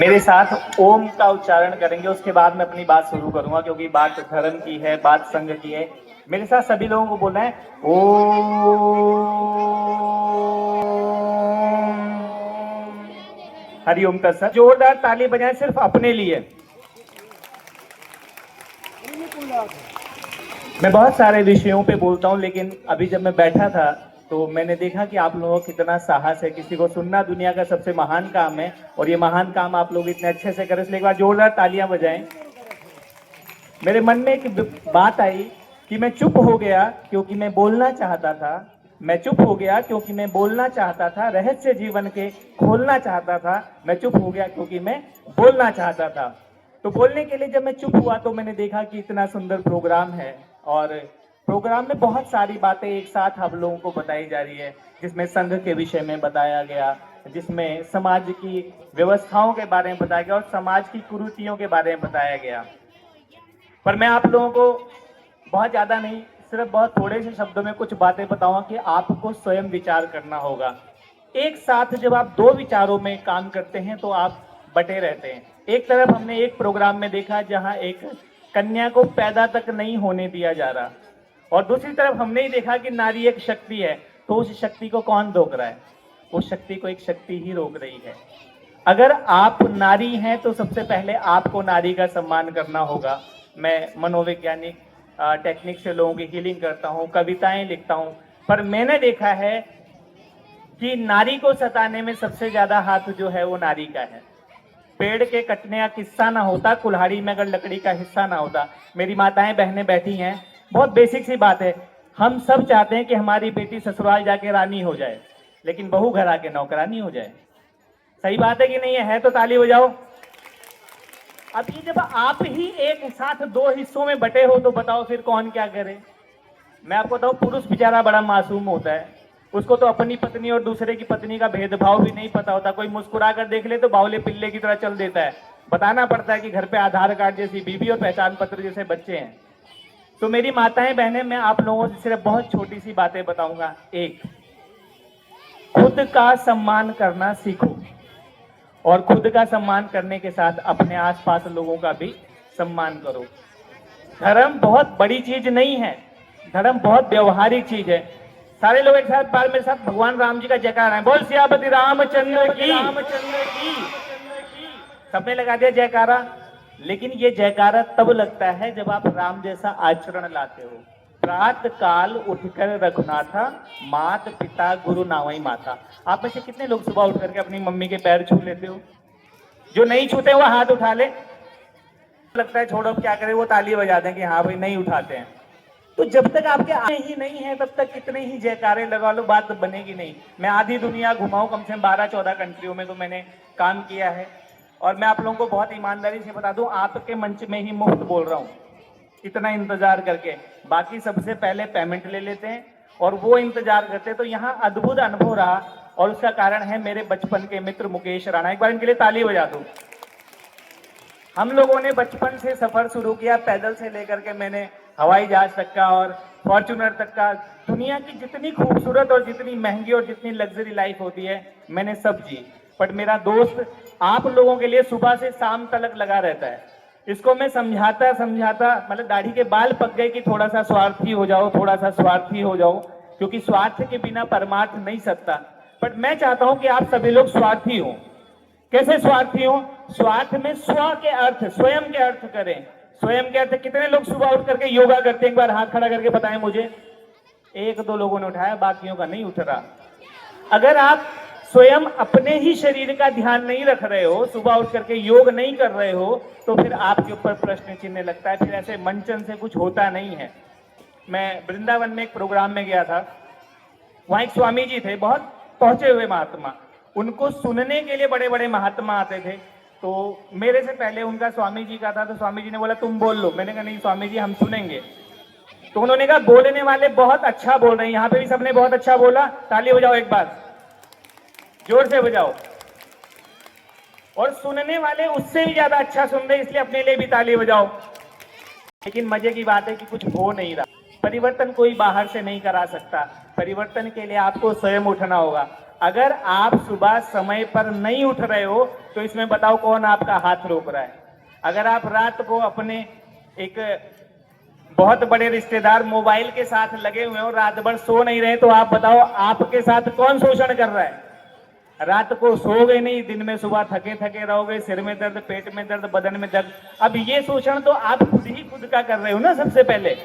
मेरे साथ ओम का उच्चारण करेंगे, उसके बाद मैं अपनी बात शुरू करूंगा, क्योंकि बात धर्म की है, बात संघ की है। मेरे साथ सभी लोगों को बोलना है ओम। हरिओम तत्सत। जोरदार ताली बजाएं सिर्फ अपने लिए। मैं बहुत सारे विषयों पे बोलता हूं, लेकिन अभी जब मैं बैठा था तो मैंने देखा कि आप लोगों को कितना साहस है। किसी को सुनना दुनिया का सबसे महान काम है, और ये महान काम आप लोग इतने अच्छे से करें, इसलिए एक बार जोरदार तालियां बजाएं। मेरे मन में एक बात आई कि मैं चुप हो गया क्योंकि मैं बोलना चाहता था। मैं चुप हो गया क्योंकि मैं बोलना चाहता था, रहस्य जीवन के खोलना चाहता था। मैं चुप हो गया क्योंकि मैं बोलना चाहता था। तो बोलने के लिए जब मैं चुप हुआ तो मैंने देखा कि इतना सुंदर प्रोग्राम है, और प्रोग्राम में बहुत सारी बातें एक साथ आप लोगों को बताई जा रही है, जिसमें संघ के विषय में बताया गया, जिसमें समाज की व्यवस्थाओं के बारे में बताया गया और समाज की कुरीतियों के बारे में बताया गया। पर मैं आप लोगों को बहुत ज्यादा नहीं, सिर्फ बहुत थोड़े से शब्दों में कुछ बातें बताऊंगा कि आपको स्वयं विचार करना होगा। एक साथ जब आप दो विचारों में काम करते हैं तो आप बटे रहते हैं। एक तरफ हमने एक प्रोग्राम में देखा जहां एक कन्या को पैदा तक नहीं होने दिया जा रहा, और दूसरी तरफ हमने ही देखा कि नारी एक शक्ति है। तो उस शक्ति को कौन रोक रहा है? उस शक्ति को एक शक्ति ही रोक रही है। अगर आप नारी हैं तो सबसे पहले आपको नारी का सम्मान करना होगा। मैं मनोवैज्ञानिक टेक्निक से लोगों की हीलिंग करता हूँ, कविताएं लिखता हूँ, पर मैंने देखा है कि नारी को सताने में सबसे ज्यादा हाथ जो है वो नारी का है। पेड़ के कटने का किस्सा ना होता, कुल्हाड़ी में अगर लकड़ी का हिस्सा ना होता। मेरी माताएं बहनें बैठी हैं, बहुत बेसिक सी बात है। हम सब चाहते हैं कि हमारी बेटी ससुराल जाके रानी हो जाए, लेकिन बहू घर आके नौकरानी हो जाए। सही बात है कि नहीं है? तो ताली बजाओ। अब ये जब आप ही एक साथ दो हिस्सों में बटे हो तो बताओ फिर कौन क्या करे। मैं आपको बताऊं, पुरुष बेचारा बड़ा मासूम होता है। उसको तो अपनी पत्नी और दूसरे की पत्नी का भेदभाव भी नहीं पता होता। कोई मुस्कुरा कर देख ले तो बावले पिल्ले की तरह चल देता है। बताना पड़ता है कि घर पे आधार कार्ड जैसी बीवी और पहचान पत्र जैसे बच्चे हैं। तो मेरी माताएं बहनें, मैं आप लोगों से सिर्फ बहुत छोटी सी बातें बताऊंगा। एक, खुद का सम्मान करना सीखो, और खुद का सम्मान करने के साथ अपने आसपास लोगों का भी सम्मान करो। धर्म बहुत बड़ी चीज नहीं है, धर्म बहुत व्यवहारिक चीज है। सारे लोग एक साथ बार मेरे साथ भगवान राम जी का जयकार है, बोल सियापति रामचंद्र की। सबने लगा दिया जयकारा, लेकिन ये जयकारा तब लगता है जब आप राम जैसा आचरण लाते हो। प्रात काल उठकर रघुनाथा, मात पिता गुरु नावई माता। आप में से कितने लोग सुबह उठ करके अपनी मम्मी के पैर छू लेते हो? जो नहीं छूते वो हाथ उठा ले। लगता है छोड़ो क्या करें, वो ताली बजा दें कि हाँ भाई नहीं उठाते हैं। तो जब तक आपके आने ही नहीं है तब तक कितने ही जयकारे लगा लो, बात बनेगी नहीं। मैं आधी दुनिया घुमाऊं, कम से कम 12-14 कंट्रियों में तो मैंने काम किया है, और मैं आप लोगों को बहुत ईमानदारी से बता दूं, आपके मंच में ही मुफ्त बोल रहा हूं, इतना इंतजार करके। बाकी सबसे पहले पेमेंट ले लेते हैं और वो इंतजार करते हैं। तो यहाँ अद्भुत अनुभव रहा, और उसका कारण है मेरे बचपन के मित्र मुकेश राणा। एक बार इनके लिए ताली बजा दो। हम लोगों ने बचपन से सफर शुरू किया, पैदल से लेकर के मैंने हवाई जहाज तक का और फॉर्च्यूनर तक का। दुनिया की जितनी खूबसूरत और जितनी महंगी और जितनी लग्जरी लाइफ होती है मैंने सब जी। बट मेरा दोस्त आप लोगों के लिए सुबह से शाम तक लगा रहता है। इसको मैं समझाता समझाता मतलब दाढ़ी के बाल पक गए कि थोड़ा सा स्वार्थी हो जाओ, थोड़ा सा स्वार्थी हो जाओ, क्योंकि स्वार्थ के बिना परमार्थ नहीं सकता। बट मैं चाहता हूं कि आप सभी लोग स्वार्थी हो। कैसे स्वार्थी हो? स्वार्थ में स्व के अर्थ, स्वयं के अर्थ करें। स्वयं के अर्थ कितने लोग सुबह उठ करके योगा करते हैं? एक बार हाथ खड़ा करके बताएं मुझे। एक दो लोगों ने उठाया, बाकियों का नहीं उठ रहा। अगर आप स्वयं अपने ही शरीर का ध्यान नहीं रख रहे हो, सुबह उठ करके योग नहीं कर रहे हो, तो फिर आपके ऊपर प्रश्न चिन्ह लगता है। फिर ऐसे मंचन से कुछ होता नहीं है। मैं वृंदावन में एक प्रोग्राम में गया था, वहां एक स्वामी जी थे, बहुत पहुंचे हुए महात्मा। उनको सुनने के लिए बड़े बड़े महात्मा आते थे। तो मेरे से पहले उनका स्वामी जी का था, तो स्वामी जी ने बोला तुम बोल लो। मैंने कहा नहीं स्वामी जी, हम सुनेंगे। तो उन्होंने कहा बोलने वाले बहुत अच्छा बोल रहे हैं। यहाँ पे भी सबने बहुत अच्छा बोला, ताली बजाओ एक बार, जोर से बजाओ। और सुनने वाले उससे भी ज्यादा अच्छा सुन रहे, इसलिए अपने लिए भी ताली बजाओ। लेकिन मजे की बात है कि कुछ हो नहीं रहा। परिवर्तन कोई बाहर से नहीं करा सकता, परिवर्तन के लिए आपको स्वयं उठना होगा। अगर आप सुबह समय पर नहीं उठ रहे हो तो इसमें बताओ कौन आपका हाथ रोक रहा है। अगर आप रात को अपने एक बहुत बड़े रिश्तेदार मोबाइल के साथ लगे हुए हो, रात भर सो नहीं रहे, तो आप बताओ आपके साथ कौन शोषण कर रहा है। रात को सोओगे नहीं, दिन में सुबह थके थके रहोगे, सिर में दर्द, पेट में दर्द, बदन में दर्द। अब ये शोषण तो आप खुद ही खुद का कर रहे हो ना सबसे पहले।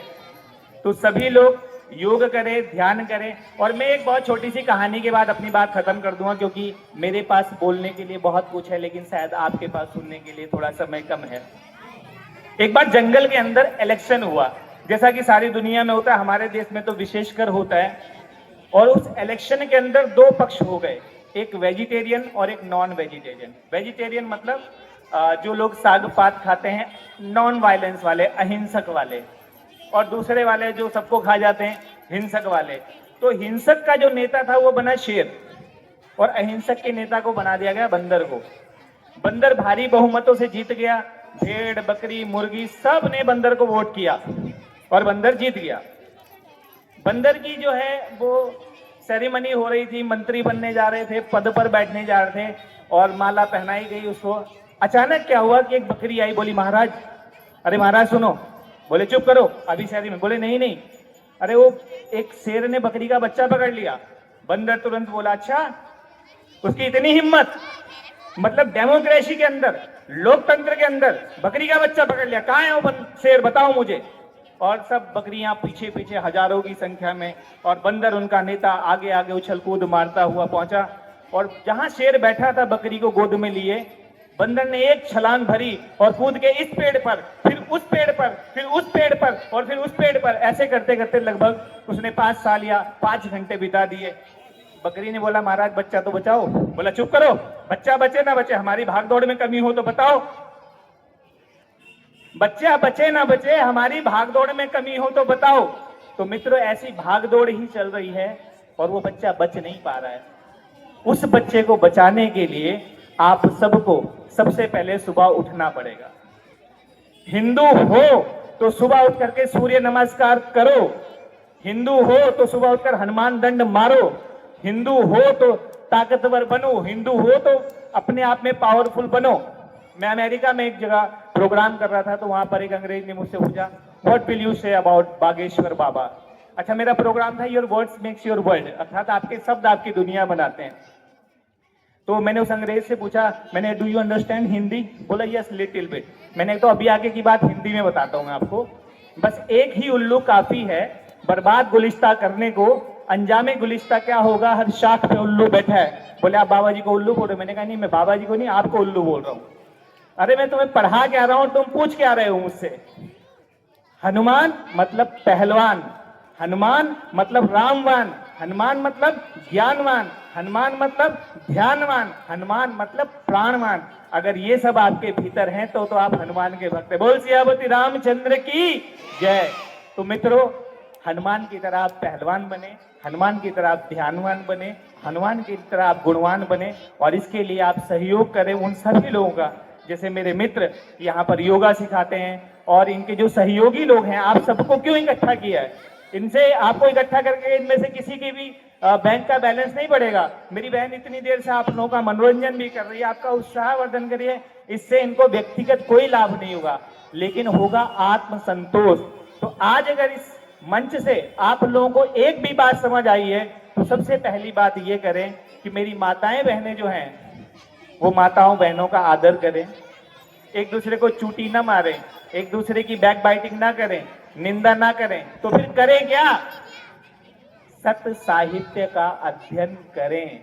तो सभी लोग योग करें, ध्यान करें। और मैं एक बहुत छोटी सी कहानी के बाद अपनी बात खत्म कर दूंगा, क्योंकि मेरे पास बोलने के लिए बहुत कुछ है, लेकिन शायद आपके पास सुनने के लिए थोड़ा समय कम है। एक बार जंगल के अंदर इलेक्शन हुआ, जैसा कि सारी दुनिया में होता है, हमारे देश में तो विशेषकर होता है। और उस इलेक्शन के अंदर दो पक्ष हो गए, एक वेजिटेरियन और एक नॉन वेजिटेरियन। वेजिटेरियन मतलब जो लोग साग पात खाते हैं, नॉन वायलेंस वाले, अहिंसक वाले, और दूसरे वाले जो सबको खा जाते हैं, हिंसक वाले। तो हिंसक का जो नेता था वो बना शेर, और अहिंसक के नेता को बना दिया गया बंदर को। बंदर भारी बहुमतों से जीत गया, भेड़, बकरी, मुर्गी सब ने बंदर को वोट किया और बंदर जीत गया। बंदर की जो है वो सेरेमनी हो रही थी, मंत्री बनने जा रहे थे, पद पर बैठने जा रहे थे और माला पहनाई गई उसको। अचानक क्या हुआ कि एक बकरी आई, बोली महाराज, अरे महाराज सुनो। बोले चुप करो, अभी शहरी में। बोले नहीं नहीं, अरे वो एक शेर ने बकरी का बच्चा पकड़ लिया। बंदर तुरंत बोला अच्छा, उसकी इतनी हिम्मत, मतलब डेमोक्रेसी के अंदर, लोकतंत्र के अंदर बकरी का बच्चा पकड़ लिया, कहाँ है वो शेर, बताओ मुझे। और सब बकरियां पीछे पीछे हजारों की संख्या में, और बंदर उनका नेता आगे आगे उछल कूद मारता हुआ पहुंचा। और जहां शेर बैठा था बकरी को गोद में लिए, बंदर ने एक छलांग भरी और कूद के इस पेड़ पर, फिर उस पेड़ पर, फिर उस पेड़ पर, और फिर उस पेड़ पर, ऐसे करते करते लगभग उसने 5 साल या 5 घंटे बिता दिए। बकरी ने बोला महाराज बच्चा तो बचाओ। बोला चुप करो, बच्चा बचे ना बचे, हमारी भागदौड़ में कमी हो तो बताओ। बच्चा बचे ना बचे, हमारी भागदौड़ में कमी हो तो बताओ। तो मित्रों, ऐसी भागदौड़ ही चल रही है और वो बच्चा बच नहीं पा रहा है। उस बच्चे को बचाने के लिए आप सबको सबसे पहले सुबह उठना पड़ेगा। हिंदू हो तो सुबह उठ करके सूर्य नमस्कार करो, हिंदू हो तो सुबह उठकर हनुमान दंड मारो, हिंदू हो तो ताकतवर बनो, हिंदू हो तो अपने आप में पावरफुल बनो। मैं अमेरिका में एक जगह प्रोग्राम कर रहा था, तो वहां पर एक अंग्रेज ने मुझसे पूछा what will you say about Bageshwar Baba. अच्छा, मेरा प्रोग्राम था your words makes your world, अर्थात आपके शब्द आपकी दुनिया बनाते हैं। तो मैंने उस अंग्रेज से पूछा, मैंने डू यू अंडरस्टैंड हिंदी? बोला यस लिटिल बिट। मैंने तो अभी आगे की बात हिंदी में बताता हूँ आपको। बस एक ही उल्लू काफी है बर्बाद गुलिस्ता करने को, अंजामे गुलिस्ता क्या होगा, हर शाख पे उल्लू बैठा है। बोले आप बाबा जी को उल्लू बोल रहे हो? मैंने कहा नहीं, मैं बाबा जी को नहीं, आपको उल्लू बोल रहा हूँ। अरे मैं तुम्हें पढ़ा क्या रहा हूं, तुम पूछ क्या रहे हो मुझसे? हनुमान मतलब पहलवान, हनुमान मतलब रामवान, हनुमान मतलब ज्ञानवान, हनुमान मतलब ध्यानवान, हनुमान मतलब प्राणवान। अगर ये सब आपके भीतर हैं तो आप हनुमान के भक्त हैं। बोल सियावती रामचंद्र की जय। तो मित्रों, हनुमान की तरह आप पहलवान बने, हनुमान की तरह आप ध्यानवान बने, हनुमान की तरह आप गुणवान बने। और इसके लिए आप सहयोग करें उन सभी लोगों का, जैसे मेरे मित्र यहाँ पर योगा सिखाते हैं, और इनके जो सहयोगी लोग हैं, आप सबको क्यों इकट्ठा किया है? इनसे आपको इकट्ठा करके इनमें से किसी की भी बैंक का बैलेंस नहीं बढ़ेगा। मेरी बहन इतनी देर से आप लोगों का मनोरंजन भी कर रही है, आपका उत्साहवर्धन करिए, इससे इनको व्यक्तिगत कोई लाभ नहीं होगा, लेकिन होगा आत्मसंतोष। तो आज अगर इस मंच से आप लोगों को एक भी बात समझ आई है, तो सबसे पहली बात ये करें कि मेरी माताएं बहनें जो हैं, वो माताओं बहनों का आदर करें, एक दूसरे को चूटी ना मारें, एक दूसरे की बैक बाइटिंग ना करें, निंदा ना करें। तो फिर करें क्या? सत्य साहित्य का अध्ययन करें,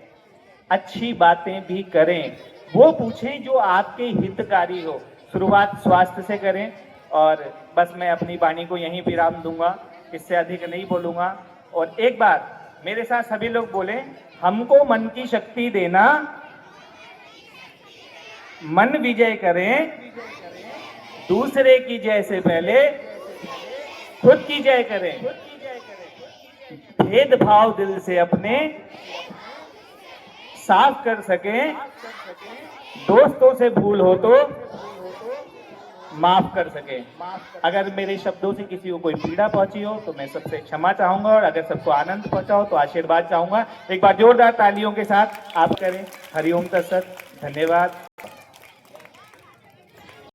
अच्छी बातें भी करें, वो पूछें जो आपके हितकारी हो। शुरुआत स्वास्थ्य से करें। और बस मैं अपनी वाणी को यहीं विराम दूंगा, इससे अधिक नहीं बोलूंगा। और एक बार मेरे साथ सभी लोग बोले, हमको मन की शक्ति देना, मन विजय करें, दूसरे की जय से पहले खुद की जय करें, भेदभाव दिल से अपने साफ कर सकें, दोस्तों से भूल हो तो माफ कर सके। अगर मेरे शब्दों से किसी को कोई पीड़ा पहुंची हो तो मैं सबसे क्षमा चाहूंगा, और अगर सबको आनंद पहुंचा हो तो आशीर्वाद चाहूंगा। एक बार जोरदार तालियों के साथ आप करें। हरिओम तत्सत। धन्यवाद।